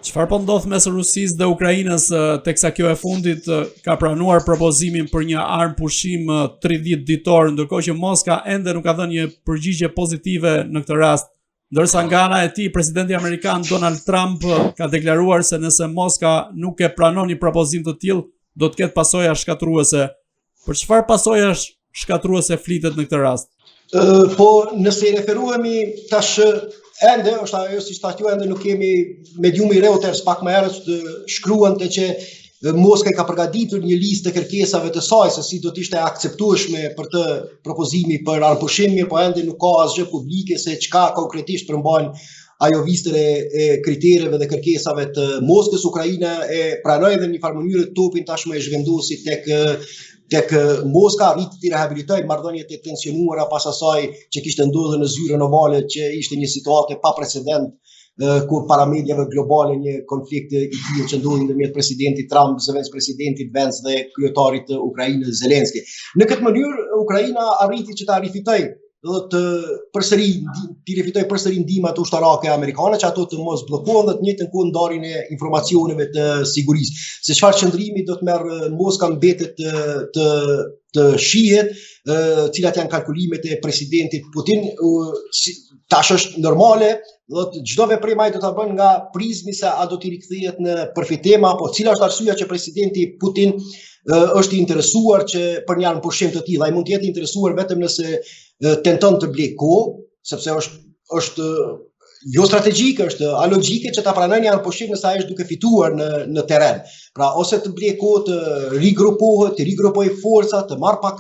Çfarë po ndodh mes Rusisë dhe Ukrainës teksa kjo e fundit ka pranuar propozimin për një armë pushim 30 ditor, ndërkohë që Moska ende nuk ka dhënë një përgjigje pozitive në këtë rast. Ndërsa nga ana e tij, presidenti amerikan Donald Trump ka deklaruar se nëse Moska nuk e pranon një propozim të tillë, do të ketë pasoja shkatruese. Për çfarë pasojash shkatruese flitet në këtë rast? Po nëse i referuemi tash ende, është ajo si statju ende nuk kemi mediumi Reuters pak më herët shkruante që Moska ka përgatitur një listë të kërkesave të saj se si do të ishte akceptueshme për të propozimi për armëpushim, po ende nuk ka asgjë publike se çka konkretisht përmbajnë ajo listën e kritereve dhe kërkesave të Moskës. Ukraina e pranoi edhe në një farë mënyrë topin tashmë e zhvendosi tek Moska, arriti të rehabilitojë marrëdhëniet e tensionuara pas asaj që kishte ndodhur në zyrën ovale, që ishte një situatë pa precedent kur parametrave globale një konflikt i tillë që ndodhi ndërmjet presidentit Trump, vicepresidentit Vance dhe kryetarit të Ukrainës Zelenski. Në këtë mënyrë Ukraina arriti që ta rifitojë të rifitoj përsëri ndihmat ushtarake amerikane, që ato të mos bllokohen dhe të njëjtën kohë ndarjen e informacioneve të sigurisë. Se çfarë qëndrimi do të merr Moska mbetet të shihet, cilat janë kalkulimet e presidentit Putin. Tash është normale, çdo veprim ai do ta bën nga prizmi se a do t'i rikthehet në përfitim apo cila është arsyeja që presidenti Putin është i interesuar që për një armëpushim të tillë. Ai mund të jetë i interesuar vetëm nëse tenton të blejë kohë, sepse është jo strategjike, është alogjike që ta pranojë një armëpushim nëse ai është duke fituar në terren. Pra ose të blejë kohë të rigrupohet, të rigrupojë forcat, të marrë pak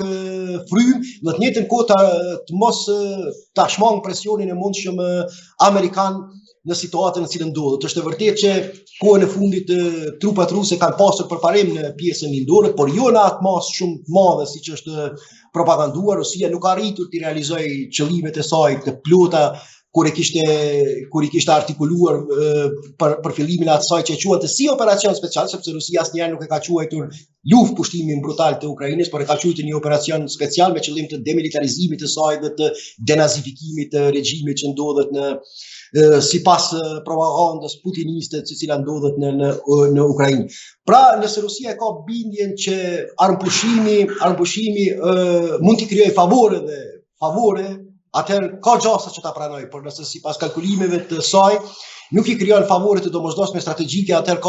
frymë, në të njëjtën kohë të mos ta shmang presionin e mundshëm amerikan në situatën në cilën ndodhet. Është e vërtetë që kohën e fundit trupat ruse kanë pasur përparim në pjesën lindore, por jo në atë masë shumë të madhe siç është propaganduar. Rusia nuk ka arritur të realizojë qëllimet e saj të plota kur i kishte artikuluar për fillimin e asaj që quhet si operacion special, sepse Rusia asnjëherë nuk e ka quajtur luftë pushtimin brutal të Ukrainës, por e ka quajtur një operacion special me qëllim të demilitarizimit të saj dhe të denazifikimit të regjimit që ndodhet sipas propagandës putiniste e cila ndodhet në Ukrainë. Pra, nëse Rusia ka bindjen që armëpushimi mund t'i krijojë favore, atëherë ka gjasa që ta pranoj, por nëse sipas kalkulimeve të saj nuk i krijon favore të domosdoshme strategjike, atëherë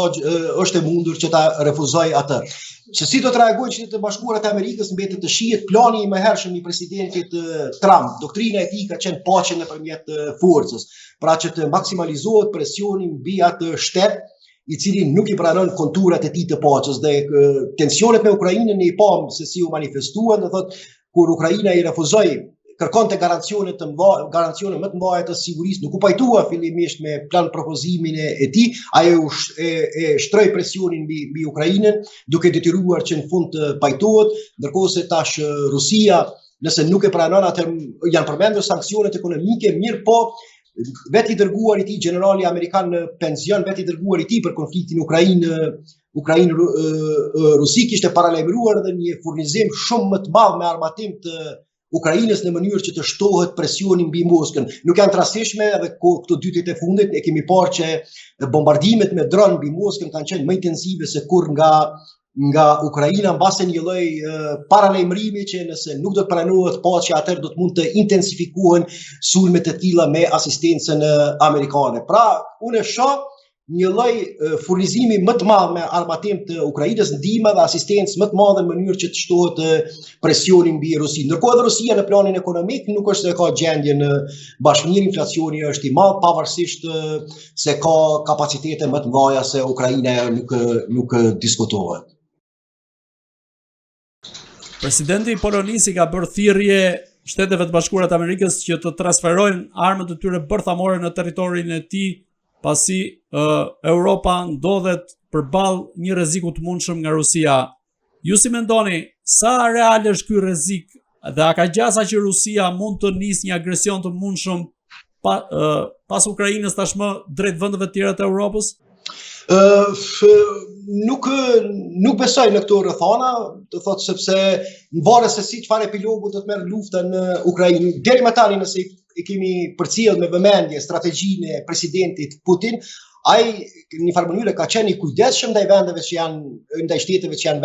është e mundur që ta refuzoj atë. Se si do të reagojnë Shtetet e Bashkuara të Amerikës mbetet të shihet. Plani i mëhershëm i presidentit Trump, doktrina e tij ka qenë paqja nëpërmjet forcës, pra që të maksimalizohet presioni mbi atë shtet i cili nuk i pranon konturat e tij të paqes. Dhe tensionet me Ukrainën i pam se si u manifestuan, do thotë kur Ukraina i refuzoi kërkonte garancione më të mëdha të sigurisë, nuk u pajtua fillimisht me plan propozimin e tij, ajo e shtroi presionin mbi Ukrainën, duke detyruar që në fund të pajtohet, ndërkohë se tash Rusia, nëse nuk e pranon, atëherë janë përmendur sanksionet ekonomike, mirë po vetë i dërguar i tij generali amerikan në pension, vetë i dërguar i tij për konfliktin Ukrainë-Rusi kishte paralajmëruar edhe një furnizim shumë më të madh me armatim të Ukrainës në mënyrë që të shtohet presioni mbi Moskën. Nuk janë të rastishme, edhe këto 2 ditë e fundit e kemi parë që bombardimet me dron mbi Moskën kanë qenë më intensive se kur nga Ukraina, mbase një lloj paralajmërimi që nëse nuk do të pranohet paqja, atëherë do të mund të intensifikohen sulmet e tilla me asistencën amerikane. Pra, unë shoh një lloj furnizimi më të madh me armatim të Ukrainës, ndihmë dhe asistencë më të madhe në mënyrë që të shtohet presioni mbi Rusinë. Ndërkohë edhe Rusia në planin ekonomik nuk është se ka gjendje në bashkëmirë, inflacioni është i madh, pavarësisht se ka kapacitete më të mëdha se Ukraina nuk diskutohet. Presidenti i Polonisë ka bërë thirrje Shteteve të Bashkuara të Amerikës që të transferojnë armët e tyre bërthamore në territorin e tij, pasi Europa ndodhet përballë një rreziku të mundshëm nga Rusia. Ju si mendoni, sa real është ky rrezik dhe a ka gjasa që Rusia mund të nisë një agresion të mundshëm pas Ukrainës tashmë drejt vendeve të tjera të Europës? Nuk besoj në këto rrethana, të thotë sepse varet se si çfarë epilogu do të merr lufta në Ukrainë. Deri më tani nëse i kemi përcjell me vëmendje strategjinë e presidentit Putin, ai në një farë mënyrë ka qenë i kujdesshëm ndaj vendeve që janë ndaj shteteve që janë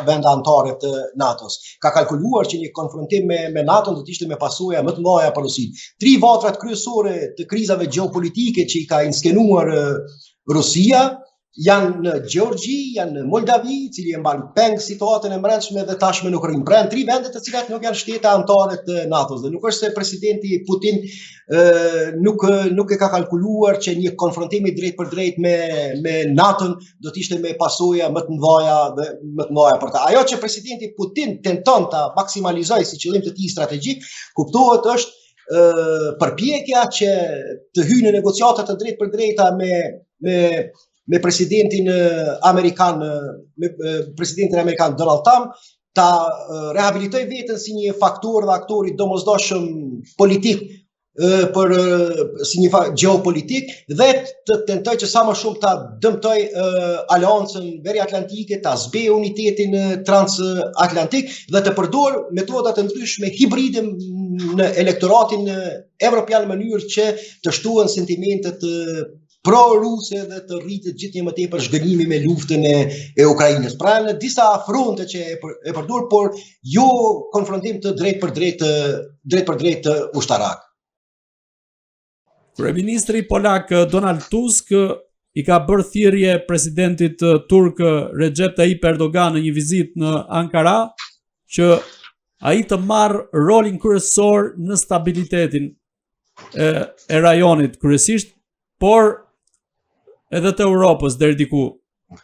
vende anëtare të NATO-s. Ka kalkuluar që një konfrontim me NATO do të ishte me pasoja më të mëdha për Rusinë. 3 vatrat kryesore të krizave gjeopolitike që i ka inskenuar Rusia janë në Gjeorgji, janë në Moldavi, cili e mban peng situatën e brendshme dhe tashmë në Ukrainë. Pra 3 vende të cilat nuk janë shtete anëtare të NATO-s. Dhe nuk është se presidenti Putin nuk e ka kalkuluar që një konfrontim drejt për drejt me NATO-n do të ishte me pasoja më të mëdha për ta. Ajo që presidenti Putin tenton ta maksimalizojë si qëllim të tij strategjik, kuptohet është përpjekja që të hyjë në negociata të drejt për drejta me presidentin amerikan Donald Trump, ta rehabilitoj veten si një faktor dhe aktor i domosdoshëm politik si një geopolitik dhe të tentoj që sa më shumë ta dëmtoj aleancën veriatlantike, ta zbej unitetin transatlantik dhe të përdor metoda të ndryshme hibride në elektoratin evropian në mënyrë që të shtohen sentimentet pro-ruse dhe të rritet gjithnjë më tepër zhgënjimi me luftën e Ukrainës. Pra në disa fronte që e përdor, por jo konfrontim të drejt për drejt ushtarak. Kryeministri polak Donald Tusk i ka bërë thirrje presidentit turk Recep Tayyip Erdogan në një vizitë në Ankara që ai të marrë rolin kryesor në stabilitetin e rajonit kryesisht, por edhe të Europës deri diku.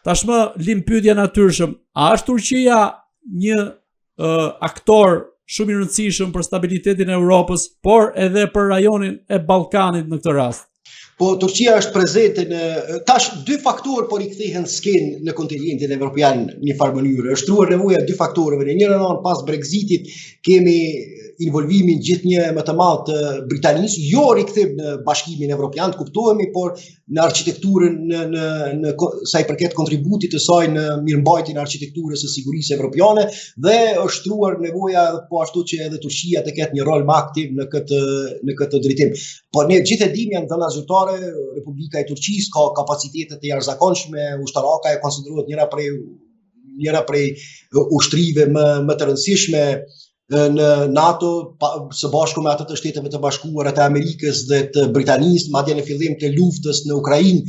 Tashmë lim pyetje natyrshëm, a është Turqia një aktor shumë i rëndësishëm për stabilitetin e Europës, por edhe për rajonin e Ballkanit në këtë rast? Po Turqia është prezente tash 2 faktorë por i kthehen skenë në kontinentin evropian në një farë mënyrë. Është truar nevoja 2 faktorëve. Në njërin anë pas Brexitit kemi involvimin gjithnjë më të madh të Britanisë, jo rikthim në Bashkimin Evropian, të kuptohemi, por në arkitekturën në sa i përket kontributit të saj në mirëmbajtjen e arkitekturës së sigurisë evropiane dhe është truar nevoja po ashtu që edhe Turqia të ketë një rol më aktiv në këtë drejtim. Po ne gjithë e dimë janë dhëna zyrtare, Republika e Turqisë ka kapacitete të jashtëzakonshme ushtarake, e konsiderohet njëra prej ushtrive më të rëndësishme në NATO, së bashku me ato të Shteteve të Bashkuara të Amerikës dhe të Britanisë, madje në fillim të luftës në Ukrainë,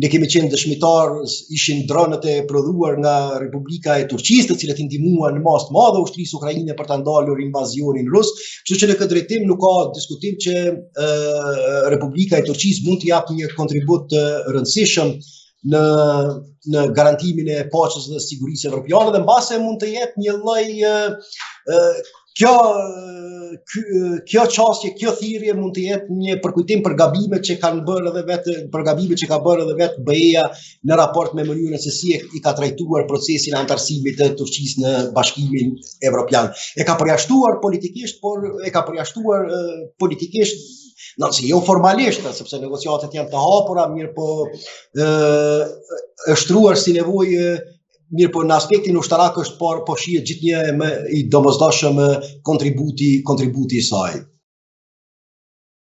ne kemi qenë dëshmitar, ishin dronët e prodhuar nga Republika e Turqisë, të cilët i ndihmuan në mas të madhe ushtrisë ukraine për ta ndalur invazionin rus. Kështu që në këtë drejtim nuk ka diskutim që Republika e Turqisë mund të japë një kontribut të rëndësishëm në garantimin e paqes dhe sigurisë evropiane dhe mbase mund të jetë një lloj kjo çështje, kjo thirrje mund të jetë një përkujtim për gabimet që kanë bërë edhe vetë BE-ja në raport me mënyrën se si i ka trajtuar procesin e antarësimit të Turqisë në Bashkimin Evropian. E ka përjashtuar politikisht, por nëse jo formalisht, sepse negociatet janë të hapura, mirë po është truar si nevojë. Mirë po në aspektin ushtarak është po shihet gjithnjë i domosdoshëm kontributi i saj.